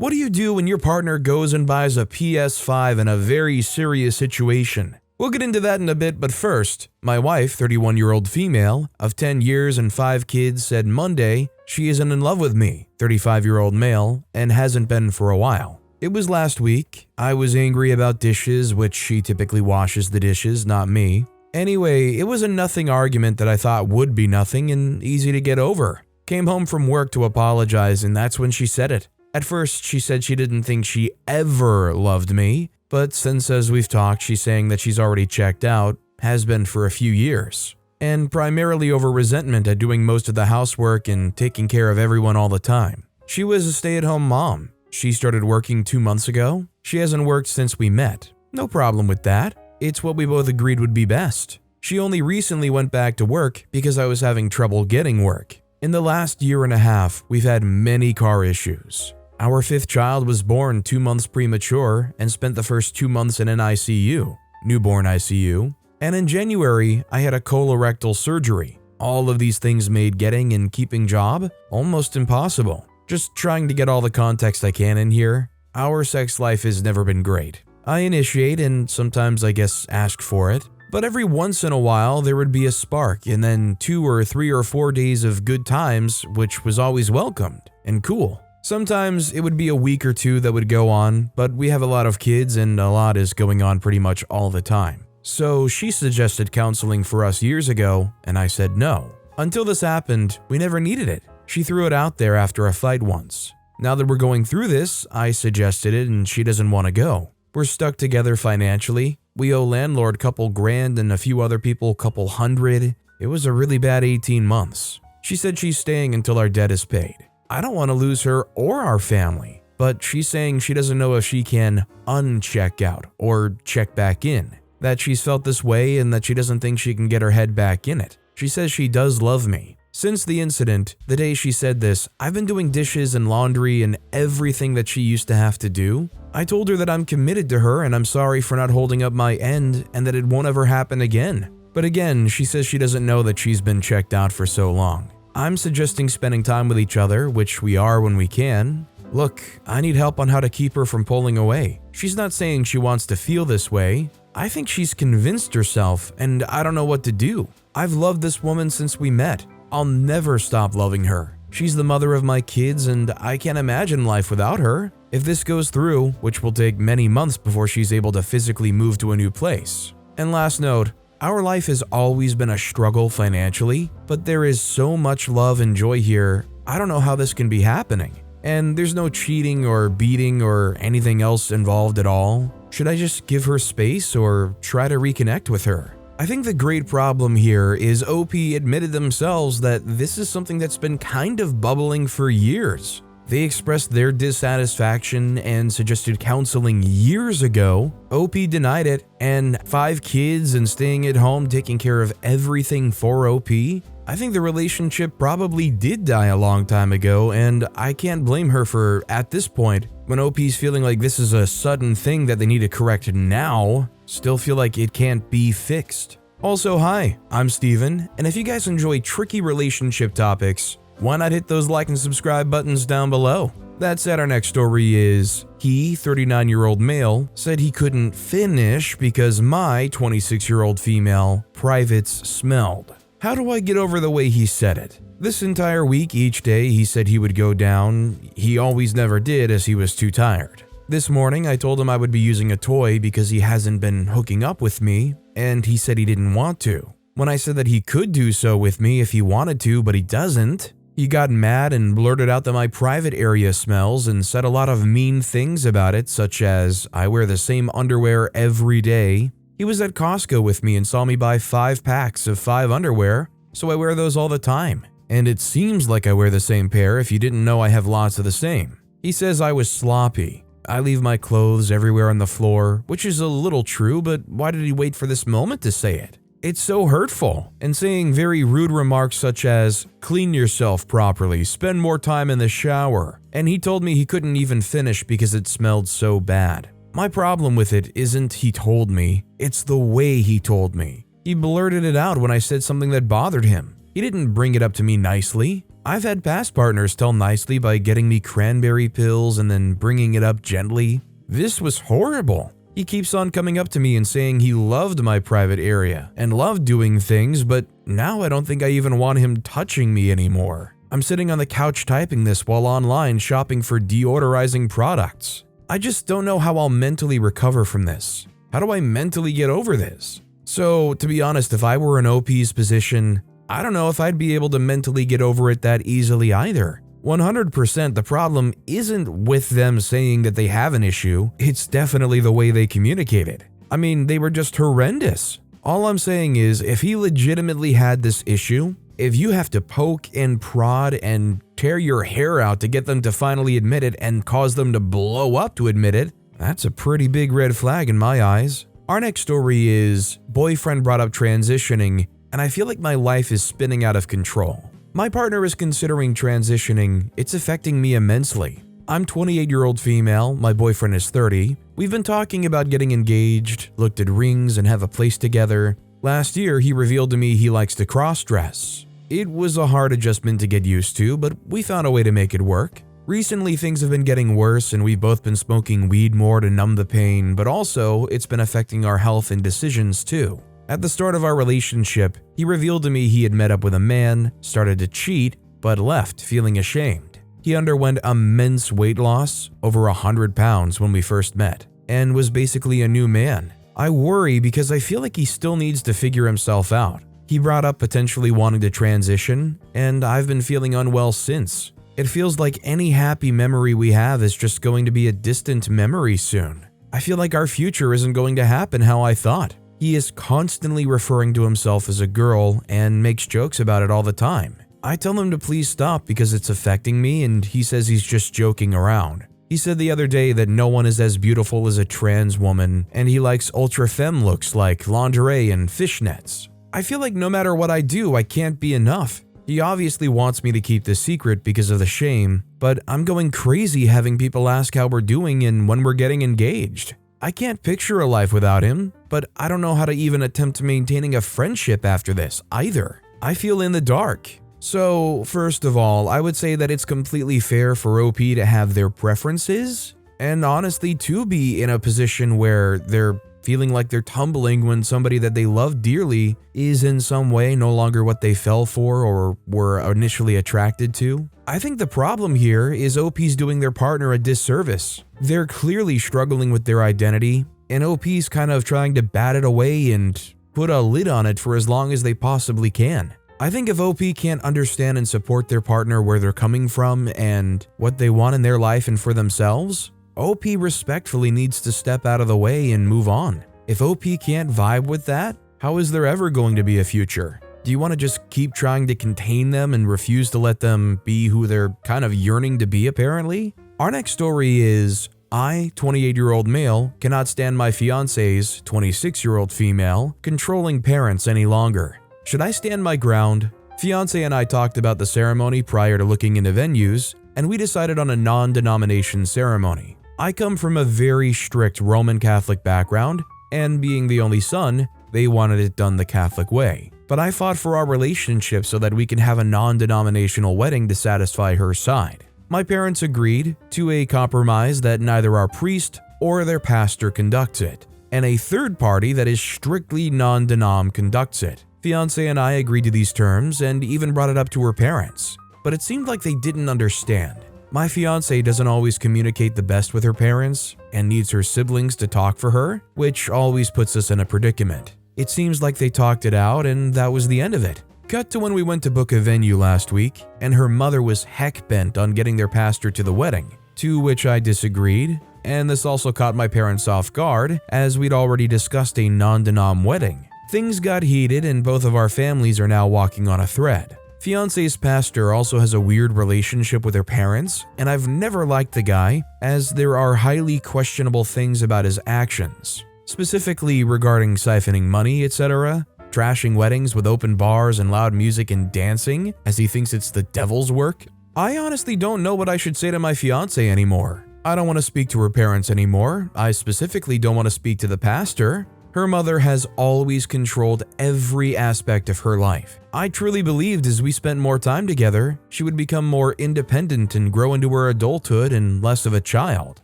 What do you do when your partner goes and buys a PS5 in a very serious situation? We'll get into that in a bit, but first, my wife, 31-year-old female, of 10 years and 5 kids, said Monday she isn't in love with me, 35-year-old male, and hasn't been for a while. It was last week. I was angry about dishes, which she typically washes the dishes, not me. Anyway, it was a nothing argument that I thought would be nothing and easy to get over. Came home from work to apologize, and that's when she said it. At first, she said she didn't think she ever loved me, but since as we've talked, she's saying that she's already checked out, has been for a few years, and primarily over resentment at doing most of the housework and taking care of everyone all the time. She was a stay-at-home mom. She started working 2 months ago. She hasn't worked since we met. No problem with that. It's what we both agreed would be best. She only recently went back to work because I was having trouble getting work. In the last year and a half, we've had many car issues. Our 5th child was born 2 months premature and spent the first 2 months in an ICU, newborn ICU. And in January, I had a colorectal surgery. All of these things made getting and keeping job almost impossible. Just trying to get all the context I can in here, our sex life has never been great. I initiate and sometimes I guess ask for it, but every once in a while there would be a spark and then 2 or 3 or 4 days of good times, which was always welcomed and cool. Sometimes it would be a week or 2 that would go on, but we have a lot of kids and a lot is going on pretty much all the time. So she suggested counseling for us years ago, and I said no. Until this happened, we never needed it. She threw it out there after a fight once. Now that we're going through this, I suggested it and she doesn't want to go. We're stuck together financially. We owe landlord couple grand and a few other people couple hundred. It was a really bad 18 months. She said she's staying until our debt is paid. I don't want to lose her or our family, but she's saying she doesn't know if she can uncheck out or check back in, that she's felt this way and that she doesn't think she can get her head back in it. She says she does love me. Since the incident, the day she said this, I've been doing dishes and laundry and everything that she used to have to do. I told her that I'm committed to her and I'm sorry for not holding up my end and that it won't ever happen again. But again, she says she doesn't know that she's been checked out for so long. I'm suggesting spending time with each other, which we are when we can. Look, I need help on how to keep her from pulling away. She's not saying she wants to feel this way. I think she's convinced herself and I don't know what to do. I've loved this woman since we met. I'll never stop loving her. She's the mother of my kids and I can't imagine life without her. If this goes through, which will take many months before she's able to physically move to a new place. And last note, our life has always been a struggle financially, but there is so much love and joy here, I don't know how this can be happening. And there's no cheating or beating or anything else involved at all. Should I just give her space or try to reconnect with her? I think the great problem here is OP admitted themselves that this is something that's been kind of bubbling for years. They expressed their dissatisfaction and suggested counseling years ago. OP denied it, and 5 kids and staying at home taking care of everything for OP. I think the relationship probably did die a long time ago, and I can't blame her for, at this point, when OP's feeling like this is a sudden thing that they need to correct now, still feel like it can't be fixed. Also, hi, I'm Steven, and if you guys enjoy tricky relationship topics, why not hit those like and subscribe buttons down below? That said, our next story is, he, 39-year-old male, said he couldn't finish because my 26-year-old female privates smelled. How do I get over the way he said it? This entire week, each day, he said he would go down. He always never did as he was too tired. This morning, I told him I would be using a toy because he hasn't been hooking up with me, and he said he didn't want to. When I said that he could do so with me if he wanted to, but he doesn't, he got mad and blurted out that my private area smells and said a lot of mean things about it, such as, I wear the same underwear every day. He was at Costco with me and saw me buy 5 packs of 5 underwear, so I wear those all the time. And it seems like I wear the same pair if you didn't know I have lots of the same. He says I was sloppy. I leave my clothes everywhere on the floor, which is a little true, but why did he wait for this moment to say it? It's so hurtful. And saying very rude remarks such as, clean yourself properly, spend more time in the shower. And he told me he couldn't even finish because it smelled so bad. My problem with it isn't he told me, it's the way he told me. He blurted it out when I said something that bothered him. He didn't bring it up to me nicely. I've had past partners tell nicely by getting me cranberry pills and then bringing it up gently. This was horrible. He keeps on coming up to me and saying he loved my private area and loved doing things, but now I don't think I even want him touching me anymore. I'm sitting on the couch typing this while online shopping for deodorizing products. I just don't know how I'll mentally recover from this. How do I mentally get over this? So, to be honest, if I were in OP's position, I don't know if I'd be able to mentally get over it that easily either. 100% the problem isn't with them saying that they have an issue, it's definitely the way they communicated. I mean, they were just horrendous. All I'm saying is, if he legitimately had this issue, if you have to poke and prod and tear your hair out to get them to finally admit it and cause them to blow up to admit it, that's a pretty big red flag in my eyes. Our next story is, boyfriend brought up transitioning, and I feel like my life is spinning out of control. My partner is considering transitioning, it's affecting me immensely. I'm 28-year-old female, my boyfriend is 30. We've been talking about getting engaged, looked at rings, and have a place together. Last year, he revealed to me he likes to cross-dress. It was a hard adjustment to get used to, but we found a way to make it work. Recently, things have been getting worse and we've both been smoking weed more to numb the pain, but also it's been affecting our health and decisions too. At the start of our relationship, he revealed to me he had met up with a man, started to cheat, but left feeling ashamed. He underwent immense weight loss, over 100 pounds when we first met, and was basically a new man. I worry because I feel like he still needs to figure himself out. He brought up potentially wanting to transition, and I've been feeling unwell since. It feels like any happy memory we have is just going to be a distant memory soon. I feel like our future isn't going to happen how I thought. He is constantly referring to himself as a girl and makes jokes about it all the time. I tell him to please stop because it's affecting me, and he says he's just joking around. He said the other day that no one is as beautiful as a trans woman, and he likes ultra femme looks like lingerie and fishnets. I feel like no matter what I do, I can't be enough. He obviously wants me to keep this secret because of the shame, but I'm going crazy having people ask how we're doing and when we're getting engaged. I can't picture a life without him, but I don't know how to even attempt maintaining a friendship after this either. I feel in the dark. So, first of all, I would say that it's completely fair for OP to have their preferences, and honestly to be in a position where they're feeling like they're tumbling when somebody that they love dearly is in some way no longer what they fell for or were initially attracted to. I think the problem here is OP's doing their partner a disservice. They're clearly struggling with their identity, and OP's kind of trying to bat it away and put a lid on it for as long as they possibly can. I think if OP can't understand and support their partner where they're coming from and what they want in their life and for themselves, OP respectfully needs to step out of the way and move on. If OP can't vibe with that, how is there ever going to be a future? Do you want to just keep trying to contain them and refuse to let them be who they're kind of yearning to be apparently? Our next story is, I, 28-year-old male, cannot stand my fiance's, 26-year-old female, controlling parents any longer. Should I stand my ground? Fiance and I talked about the ceremony prior to looking into venues, and we decided on a non-denomination ceremony. I come from a very strict Roman Catholic background, and being the only son, they wanted it done the Catholic way. But I fought for our relationship so that we can have a non-denominational wedding to satisfy her side. My parents agreed to a compromise that neither our priest or their pastor conducts it, and a third party that is strictly non-denom conducts it. Fiance and I agreed to these terms and even brought it up to her parents, but it seemed like they didn't understand. My fiance doesn't always communicate the best with her parents and needs her siblings to talk for her, which always puts us in a predicament. It seems like they talked it out and that was the end of it. Cut to when we went to book a venue last week, and her mother was heck bent on getting their pastor to the wedding, to which I disagreed, and this also caught my parents off guard as we'd already discussed a non-denom wedding. Things got heated and both of our families are now walking on a thread. Fiance's pastor also has a weird relationship with her parents, and I've never liked the guy, as there are highly questionable things about his actions, specifically regarding siphoning money, etc., trashing weddings with open bars and loud music and dancing, as he thinks it's the devil's work. I honestly don't know what I should say to my fiance anymore. I don't want to speak to her parents anymore. I specifically don't want to speak to the pastor. Her mother has always controlled every aspect of her life. I truly believed as we spent more time together, she would become more independent and grow into her adulthood and less of a child.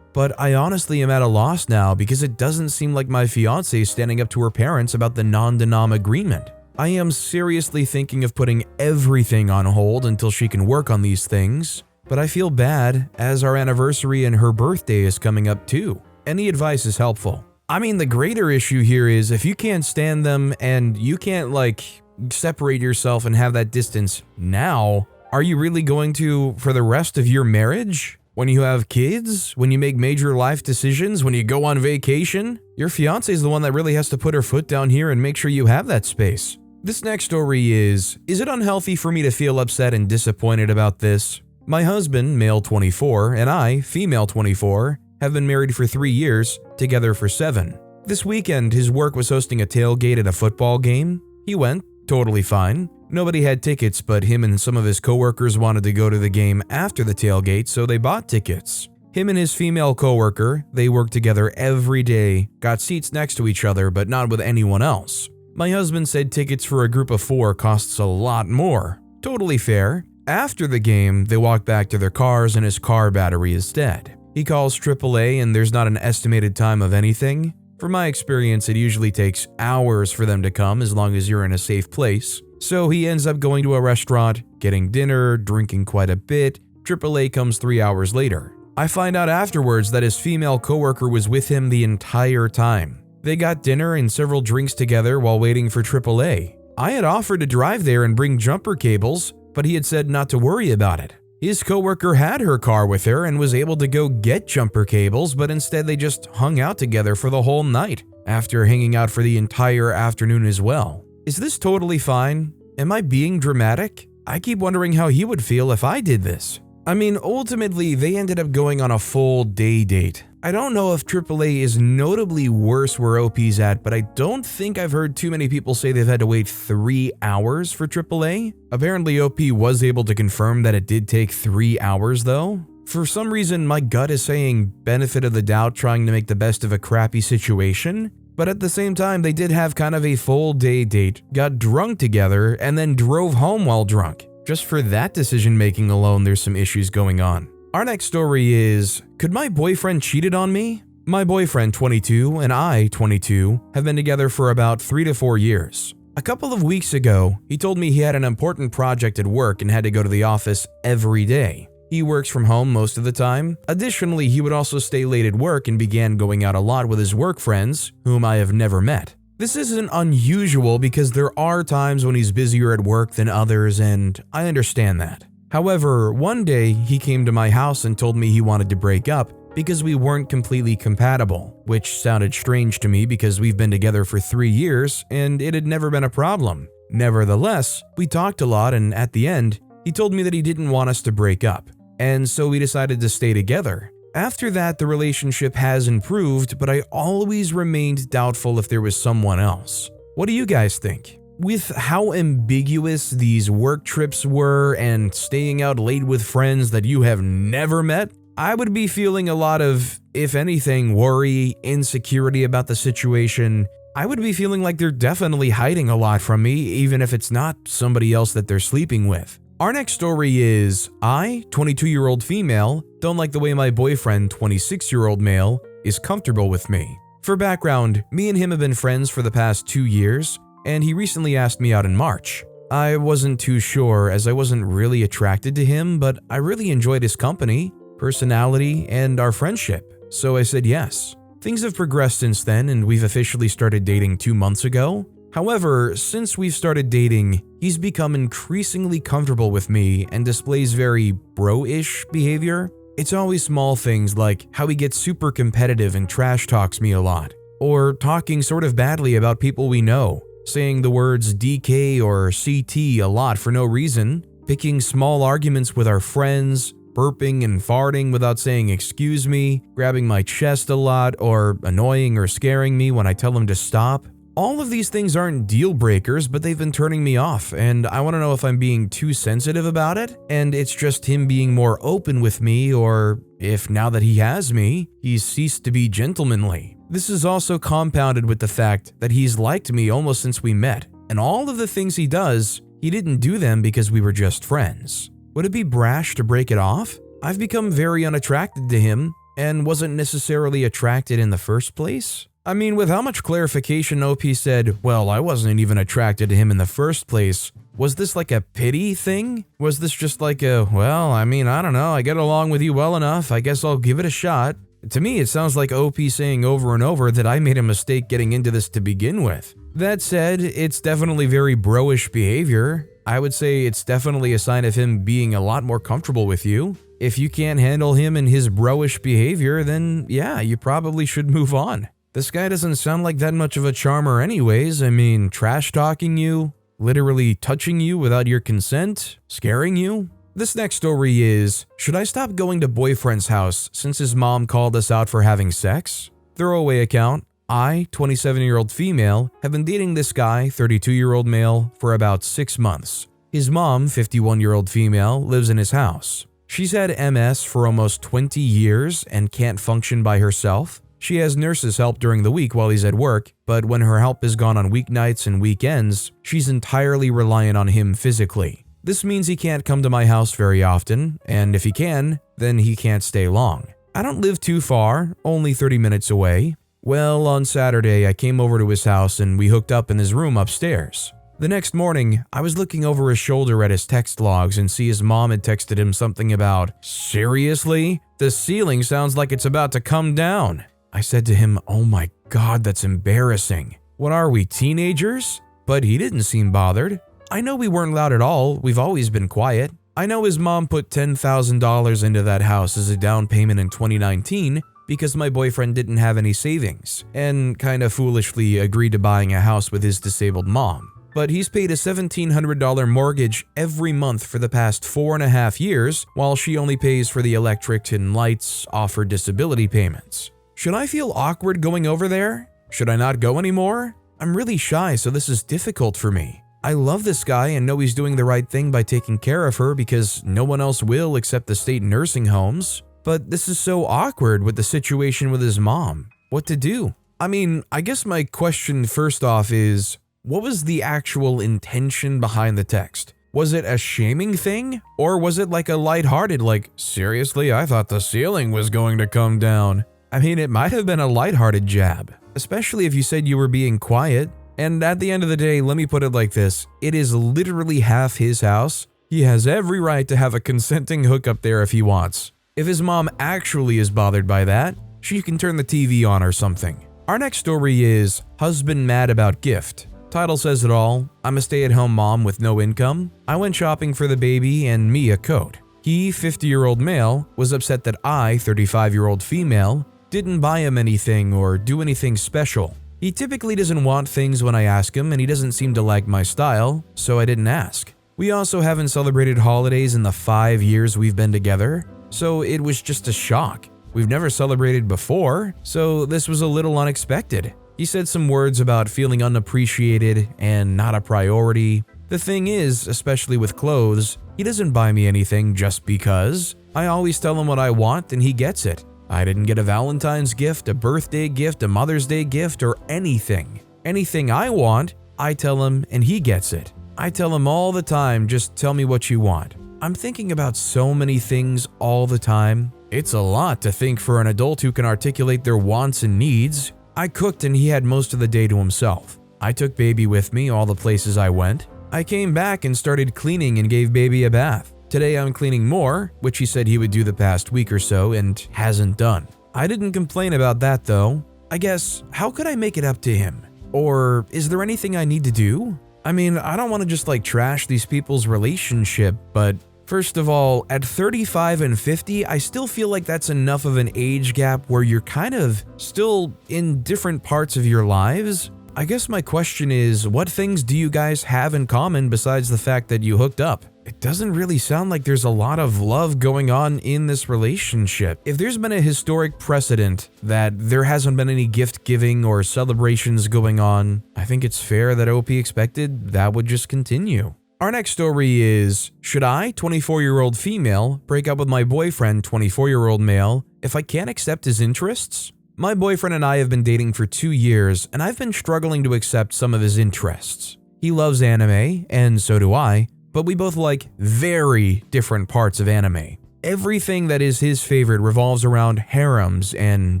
But I honestly am at a loss now because it doesn't seem like my fiancé is standing up to her parents about the non-denom agreement. I am seriously thinking of putting everything on hold until she can work on these things, but I feel bad as our anniversary and her birthday is coming up too. Any advice is helpful. I mean, the greater issue here is if you can't stand them and you can't separate yourself and have that distance now, are you really going to for the rest of your marriage? When you have kids, when you make major life decisions, when you go on vacation, your fiancé is the one that really has to put her foot down here and make sure you have that space. This next story is it unhealthy for me to feel upset and disappointed about this? My husband, male 24, and I, female 24, have been married for 3 years, together for 7. This weekend, his work was hosting a tailgate at a football game. He went, totally fine. Nobody had tickets, but him and some of his coworkers wanted to go to the game after the tailgate, so they bought tickets. Him and his female coworker, they worked together every day, got seats next to each other, but not with anyone else. My husband said tickets for a group of 4 costs a lot more. Totally fair. After the game, they walked back to their cars and his car battery is dead. He calls AAA and there's not an estimated time of anything. From my experience, it usually takes hours for them to come as long as you're in a safe place. So he ends up going to a restaurant, getting dinner, drinking quite a bit. AAA comes 3 hours later. I find out afterwards that his female coworker was with him the entire time. They got dinner and several drinks together while waiting for AAA. I had offered to drive there and bring jumper cables, but he had said not to worry about it. His coworker had her car with her and was able to go get jumper cables, but instead they just hung out together for the whole night, after hanging out for the entire afternoon as well. Is this totally fine? Am I being dramatic? I keep wondering how he would feel if I did this. I mean, ultimately, they ended up going on a full day date. I don't know if AAA is notably worse where OP's at, but I don't think I've heard too many people say they've had to wait 3 hours for AAA. Apparently, OP was able to confirm that it did take 3 hours though. For some reason, my gut is saying benefit of the doubt, trying to make the best of a crappy situation. But at the same time, they did have kind of a full day date, got drunk together, and then drove home while drunk. Just for that decision making alone, there's some issues going on. Our next story is, could my boyfriend cheated on me? My boyfriend, 22, and I, 22, have been together for about 3 to 4 years. A couple of weeks ago, he told me he had an important project at work and had to go to the office every day. He works from home most of the time. Additionally, he would also stay late at work and began going out a lot with his work friends, whom I have never met. This isn't unusual because there are times when he's busier at work than others, and I understand that. However, one day he came to my house and told me he wanted to break up because we weren't completely compatible, which sounded strange to me because we've been together for 3 years and it had never been a problem. Nevertheless, we talked a lot, and at the end, he told me that he didn't want us to break up. And so we decided to stay together. After that, the relationship has improved, but I always remained doubtful if there was someone else. What do you guys think? With how ambiguous these work trips were and staying out late with friends that you have never met, I would be feeling a lot of, if anything, worry, insecurity about the situation. I would be feeling like they're definitely hiding a lot from me, even if it's not somebody else that they're sleeping with. Our next story is, I, 22-year-old female, don't like the way my boyfriend, 26-year-old male, is comfortable with me. For background, me and him have been friends for the past 2 years, and he recently asked me out in March. I wasn't too sure as I wasn't really attracted to him, but I really enjoyed his company, personality, and our friendship, so I said yes. Things have progressed since then, and we've officially started dating 2 months ago. However, since we've started dating, he's become increasingly comfortable with me and displays very bro-ish behavior. It's always small things like how he gets super competitive and trash talks me a lot, or talking sort of badly about people we know, saying the words DK or CT a lot for no reason, picking small arguments with our friends, burping and farting without saying excuse me, grabbing my chest a lot, or annoying or scaring me when I tell him to stop. All of these things aren't deal breakers, but they've been turning me off, and I want to know if I'm being too sensitive about it, and it's just him being more open with me, or if now that he has me, he's ceased to be gentlemanly. This is also compounded with the fact that he's liked me almost since we met, and all of the things he does, he didn't do them because we were just friends. Would it be brash to break it off? I've become very unattracted to him and wasn't necessarily attracted in the first place. I mean, with how much clarification OP said, well, I wasn't even attracted to him in the first place, was this like a pity thing? Was this just like a, well, I mean, I don't know, I get along with you well enough, I guess I'll give it a shot? To me, it sounds like OP saying over and over that I made a mistake getting into this to begin with. That said, it's definitely very bro-ish behavior. I would say it's definitely a sign of him being a lot more comfortable with you. If you can't handle him and his bro-ish behavior, then yeah, you probably should move on. This guy doesn't sound like that much of a charmer anyways. I mean, trash-talking you, literally touching you without your consent, scaring you. This next story is, should I stop going to boyfriend's house since his mom called us out for having sex? Throwaway account. I, 27-year-old female, have been dating this guy, 32-year-old male, for about 6 months. His mom, 51-year-old female, lives in his house. She's had MS for almost 20 years and can't function by herself. She has nurses help during the week while he's at work, but when her help is gone on weeknights and weekends, she's entirely reliant on him physically. This means he can't come to my house very often, and if he can, then he can't stay long. I don't live too far, only 30 minutes away. Well, on Saturday, I came over to his house and we hooked up in his room upstairs. The next morning, I was looking over his shoulder at his text logs and see his mom had texted him something about, "Seriously? The ceiling sounds like it's about to come down." I said to him, "Oh my God, that's embarrassing. What are we, teenagers?" But he didn't seem bothered. I know we weren't loud at all, we've always been quiet. I know his mom put $10,000 into that house as a down payment in 2019 because my boyfriend didn't have any savings and kind of foolishly agreed to buying a house with his disabled mom. But he's paid a $1,700 mortgage every month for the past 4.5 years, while she only pays for the electric and lights, offered disability payments. Should I feel awkward going over there? Should I not go anymore? I'm really shy, so this is difficult for me. I love this guy and know he's doing the right thing by taking care of her because no one else will except the state nursing homes. But this is so awkward with the situation with his mom. What to do? I mean, I guess my question first off is, what was the actual intention behind the text? Was it a shaming thing? Or was it like a lighthearted, like, seriously, I thought the ceiling was going to come down? I mean, it might have been a lighthearted jab, especially if you said you were being quiet. And at the end of the day, let me put it like this. It is literally half his house. He has every right to have a consenting hookup there if he wants. If his mom actually is bothered by that, she can turn the TV on or something. Our next story is Husband Mad About Gift. Title says it all. I'm a stay-at-home mom with no income. I went shopping for the baby and me a coat. He, 50-year-old male, was upset that I, 35-year-old female, didn't buy him anything or do anything special. He typically doesn't want things when I ask him and he doesn't seem to like my style, so I didn't ask. We also haven't celebrated holidays in the 5 years we've been together, so it was just a shock. We've never celebrated before, so this was a little unexpected. He said some words about feeling unappreciated and not a priority. The thing is, especially with clothes, he doesn't buy me anything just because. I always tell him what I want and he gets it. I didn't get a Valentine's gift, a birthday gift, a Mother's Day gift, or anything. Anything I want, I tell him and he gets it. I tell him all the time, just tell me what you want. I'm thinking about so many things all the time. It's a lot to think for an adult who can articulate their wants and needs. I cooked and he had most of the day to himself. I took baby with me all the places I went. I came back and started cleaning and gave baby a bath. Today I'm cleaning more, which he said he would do the past week or so and hasn't done. I didn't complain about that though. I guess, how could I make it up to him? Or is there anything I need to do? I mean, I don't want to just like trash these people's relationship, but first of all, at 35 and 50, I still feel like that's enough of an age gap where you're kind of still in different parts of your lives. I guess my question is, what things do you guys have in common besides the fact that you hooked up? It doesn't really sound like there's a lot of love going on in this relationship. If there's been a historic precedent that there hasn't been any gift giving or celebrations going on, I think it's fair that OP expected that would just continue. Our next story is, should I, 24-year-old female, break up with my boyfriend, 24-year-old male, if I can't accept his interests? My boyfriend and I have been dating for 2 years, and I've been struggling to accept some of his interests. He loves anime, and so do I, but we both like very different parts of anime. Everything that is his favorite revolves around harems and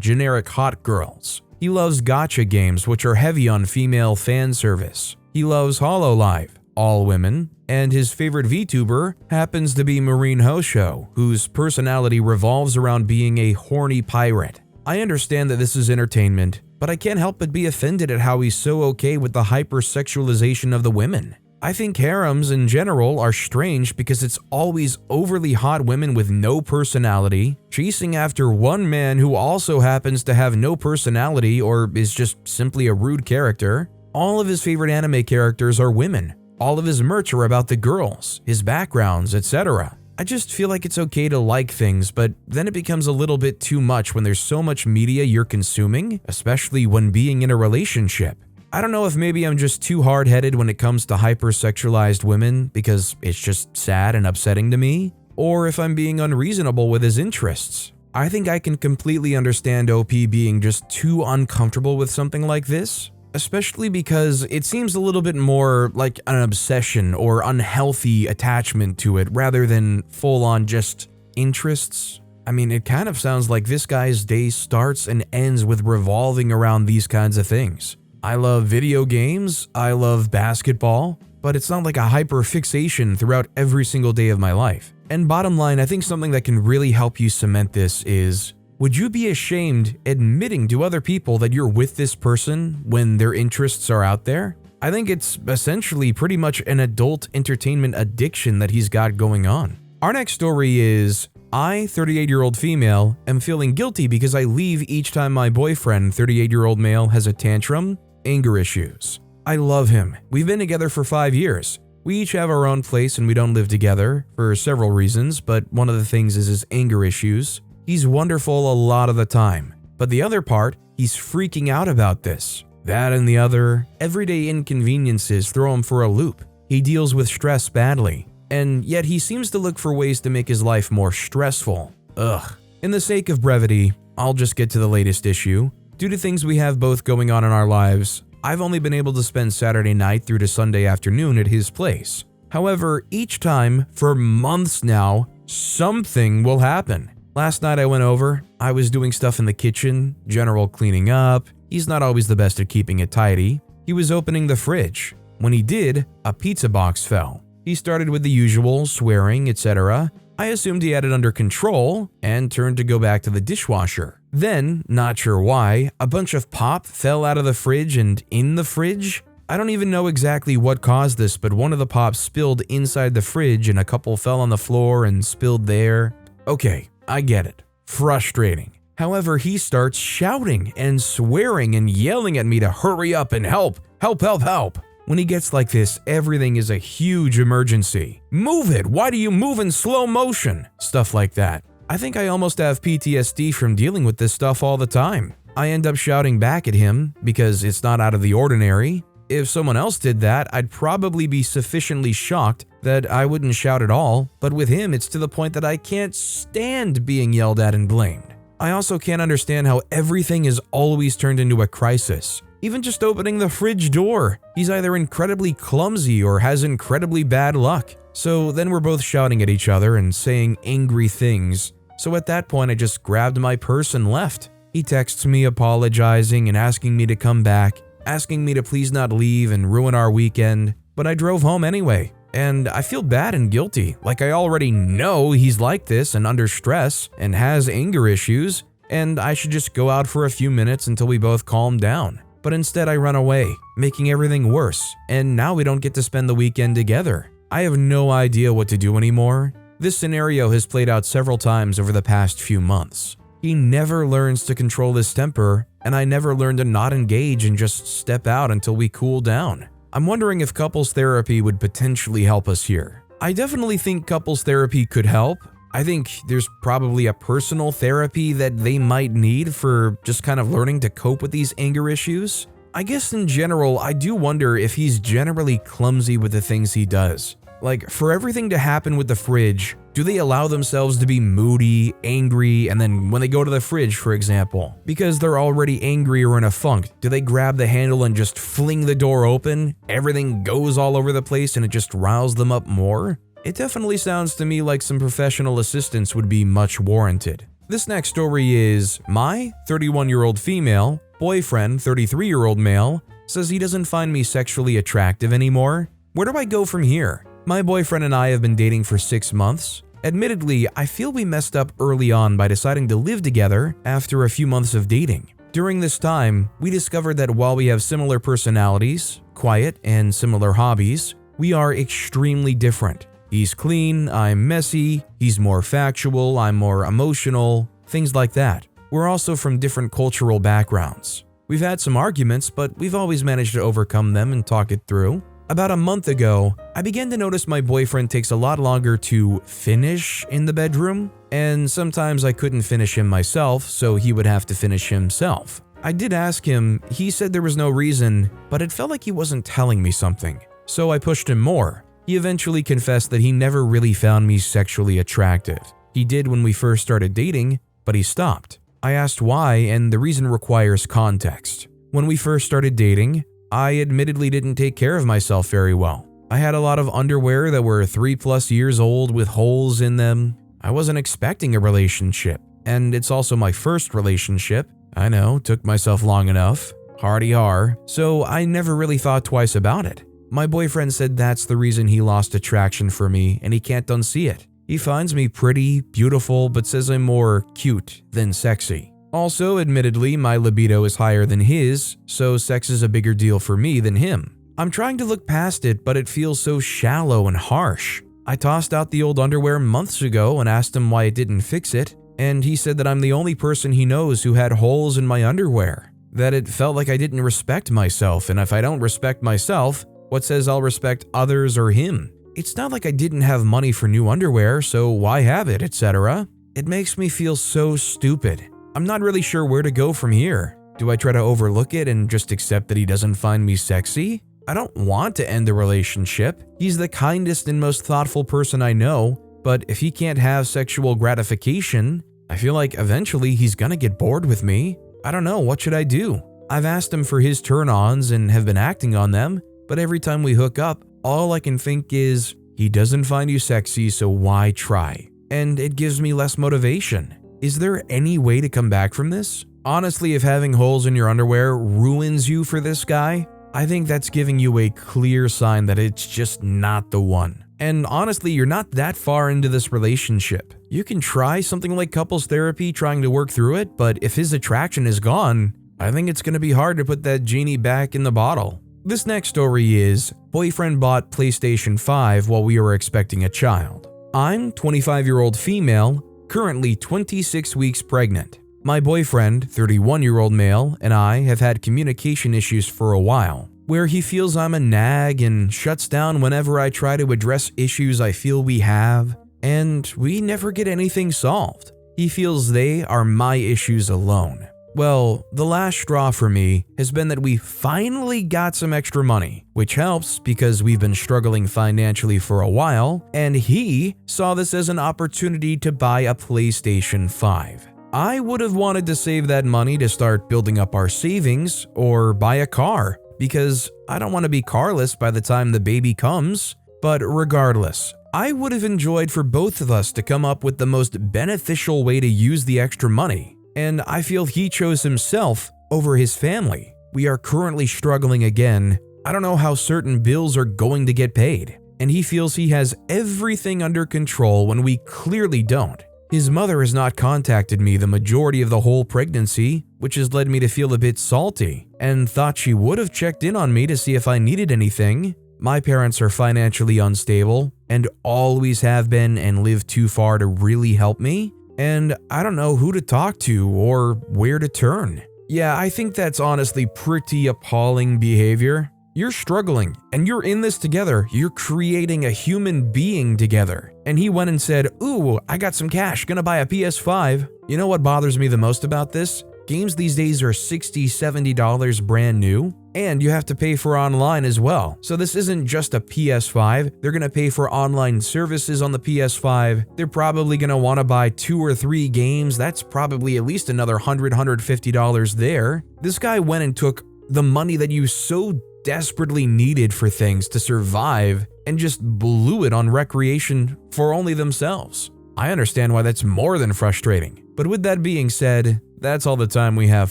generic hot girls. He loves gacha games, which are heavy on female fan service. He loves Hololive, all women, and his favorite VTuber happens to be Marine Hosho, whose personality revolves around being a horny pirate. I understand that this is entertainment, but I can't help but be offended at how he's so okay with the hypersexualization of the women. I think harems in general are strange because it's always overly hot women with no personality, chasing after one man who also happens to have no personality or is just simply a rude character. All of his favorite anime characters are women. All of his merch are about the girls, his backgrounds, etc. I just feel like it's okay to like things, but then it becomes a little bit too much when there's so much media you're consuming, especially when being in a relationship. I don't know if maybe I'm just too hard-headed when it comes to hypersexualized women because it's just sad and upsetting to me, or if I'm being unreasonable with his interests. I think I can completely understand OP being just too uncomfortable with something like this, especially because it seems a little bit more like an obsession or unhealthy attachment to it rather than full-on just interests. I mean, it kind of sounds like this guy's day starts and ends with revolving around these kinds of things. I love video games, I love basketball, but it's not like a hyper-fixation throughout every single day of my life. And bottom line, I think something that can really help you cement this is, would you be ashamed admitting to other people that you're with this person when their interests are out there? I think it's essentially pretty much an adult entertainment addiction that he's got going on. Our next story is, I, 38-year-old female, am feeling guilty because I leave each time my boyfriend, 38-year-old male, has a tantrum. Anger issues. I love him. We've been together for 5 years. We each have our own place and we don't live together for several reasons, but one of the things is his anger issues. He's wonderful a lot of the time, but the other part, he's freaking out about this. That and the other, everyday inconveniences throw him for a loop. He deals with stress badly, and yet he seems to look for ways to make his life more stressful. Ugh. In the sake of brevity, I'll just get to the latest issue. Due to things we have both going on in our lives, I've only been able to spend Saturday night through to Sunday afternoon at his place. However, each time, for months now, something will happen. Last night I went over, I was doing stuff in the kitchen, general cleaning up. He's not always the best at keeping it tidy. He was opening the fridge. When he did, a pizza box fell. He started with the usual, swearing, etc. I assumed he had it under control and turned to go back to the dishwasher. Then, not sure why, a bunch of pop fell out of the fridge and in the fridge. I don't even know exactly what caused this, but one of the pops spilled inside the fridge and a couple fell on the floor and spilled there. Okay, I get it. Frustrating. However, he starts shouting and swearing and yelling at me to hurry up and help. Help, help, help. When he gets like this, everything is a huge emergency. Move it! Why do you move in slow motion? Stuff like that. I think I almost have PTSD from dealing with this stuff all the time. I end up shouting back at him because it's not out of the ordinary. If someone else did that, I'd probably be sufficiently shocked that I wouldn't shout at all, but with him it's to the point that I can't stand being yelled at and blamed. I also can't understand how everything is always turned into a crisis. Even just opening the fridge door, he's either incredibly clumsy or has incredibly bad luck. So then we're both shouting at each other and saying angry things. So at that point I just grabbed my purse and left. He texts me apologizing and asking me to come back, asking me to please not leave and ruin our weekend, but I drove home anyway. And I feel bad and guilty, like I already know he's like this and under stress and has anger issues, and I should just go out for a few minutes until we both calm down. But instead I run away, making everything worse, and now we don't get to spend the weekend together. I have no idea what to do anymore. This scenario has played out several times over the past few months. He never learns to control his temper, and I never learn to not engage and just step out until we cool down. I'm wondering if couples therapy would potentially help us here. I definitely think couples therapy could help. I think there's probably a personal therapy that they might need for just kind of learning to cope with these anger issues. I guess in general, I do wonder if he's generally clumsy with the things he does. Like, for everything to happen with the fridge, do they allow themselves to be moody, angry, and then when they go to the fridge, for example, because they're already angry or in a funk, do they grab the handle and just fling the door open? Everything goes all over the place and it just riles them up more? It definitely sounds to me like some professional assistance would be much warranted. This next story is, my 31-year-old female boyfriend, 33-year-old male, says he doesn't find me sexually attractive anymore. Where do I go from here? My boyfriend and I have been dating for 6 months. Admittedly, I feel we messed up early on by deciding to live together after a few months of dating. During this time, we discovered that while we have similar personalities, quiet, and similar hobbies, we are extremely different. He's clean, I'm messy, he's more factual, I'm more emotional, things like that. We're also from different cultural backgrounds. We've had some arguments, but we've always managed to overcome them and talk it through. About a month ago, I began to notice my boyfriend takes a lot longer to finish in the bedroom, and sometimes I couldn't finish him myself, so he would have to finish himself. I did ask him, he said there was no reason, but it felt like he wasn't telling me something, so I pushed him more. He eventually confessed that he never really found me sexually attractive. He did when we first started dating, but he stopped. I asked why, and the reason requires context. When we first started dating, I admittedly didn't take care of myself very well. I had a lot of underwear that were 3+ years old with holes in them. I wasn't expecting a relationship, and it's also my first relationship. I know, took myself long enough. Hardy har. So I never really thought twice about it. My boyfriend said that's the reason he lost attraction for me, and he can't unsee it. He finds me pretty, beautiful, but says I'm more cute than sexy. Also, admittedly, my libido is higher than his, so sex is a bigger deal for me than him. I'm trying to look past it, but it feels so shallow and harsh. I tossed out the old underwear months ago and asked him why it didn't fix it, and he said that I'm the only person he knows who had holes in my underwear. That it felt like I didn't respect myself, and if I don't respect myself, what says I'll respect others or him? It's not like I didn't have money for new underwear, so why have it, etc. It makes me feel so stupid. I'm not really sure where to go from here. Do I try to overlook it and just accept that he doesn't find me sexy? I don't want to end the relationship. He's the kindest and most thoughtful person I know, but if he can't have sexual gratification, I feel like eventually he's gonna get bored with me. I don't know, what should I do? I've asked him for his turn-ons and have been acting on them, but every time we hook up, all I can think is, he doesn't find you sexy, so why try? And it gives me less motivation. Is there any way to come back from this? Honestly, if having holes in your underwear ruins you for this guy, I think that's giving you a clear sign that it's just not the one. And honestly, you're not that far into this relationship. You can try something like couples therapy trying to work through it, but if his attraction is gone, I think it's going to be hard to put that genie back in the bottle. This next story is, boyfriend bought PlayStation 5 while we were expecting a child. I'm 25-year-old female, currently 26 weeks pregnant. My boyfriend, 31-year-old male, and I have had communication issues for a while, where he feels I'm a nag and shuts down whenever I try to address issues I feel we have, and we never get anything solved. He feels they are my issues alone. Well, the last straw for me has been that we finally got some extra money, which helps because we've been struggling financially for a while, and he saw this as an opportunity to buy a PlayStation 5. I would have wanted to save that money to start building up our savings or buy a car, because I don't want to be carless by the time the baby comes. But regardless, I would have enjoyed for both of us to come up with the most beneficial way to use the extra money. And I feel he chose himself over his family. We are currently struggling again. I don't know how certain bills are going to get paid. And he feels he has everything under control when we clearly don't. His mother has not contacted me the majority of the whole pregnancy, which has led me to feel a bit salty, and thought she would have checked in on me to see if I needed anything. My parents are financially unstable and always have been and live too far to really help me. And I don't know who to talk to or where to turn. Yeah, I think that's honestly pretty appalling behavior. You're struggling, and you're in this together. You're creating a human being together. And he went and said, "Ooh, I got some cash, gonna buy a PS5. You know what bothers me the most about this? Games these days are $60, $70 brand new, and you have to pay for online as well. So this isn't just a PS5, they're gonna pay for online services on the PS5. They're probably gonna wanna buy 2 or 3 games, that's probably at least another $100, $150 there. This guy went and took the money that you so desperately needed for things to survive and just blew it on recreation for only themselves. I understand why that's more than frustrating. But with that being said, that's all the time we have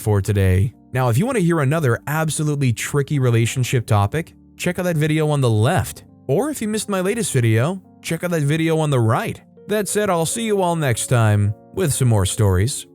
for today. Now, if you want to hear another absolutely tricky relationship topic, check out that video on the left. Or if you missed my latest video, check out that video on the right. That said, I'll see you all next time with some more stories.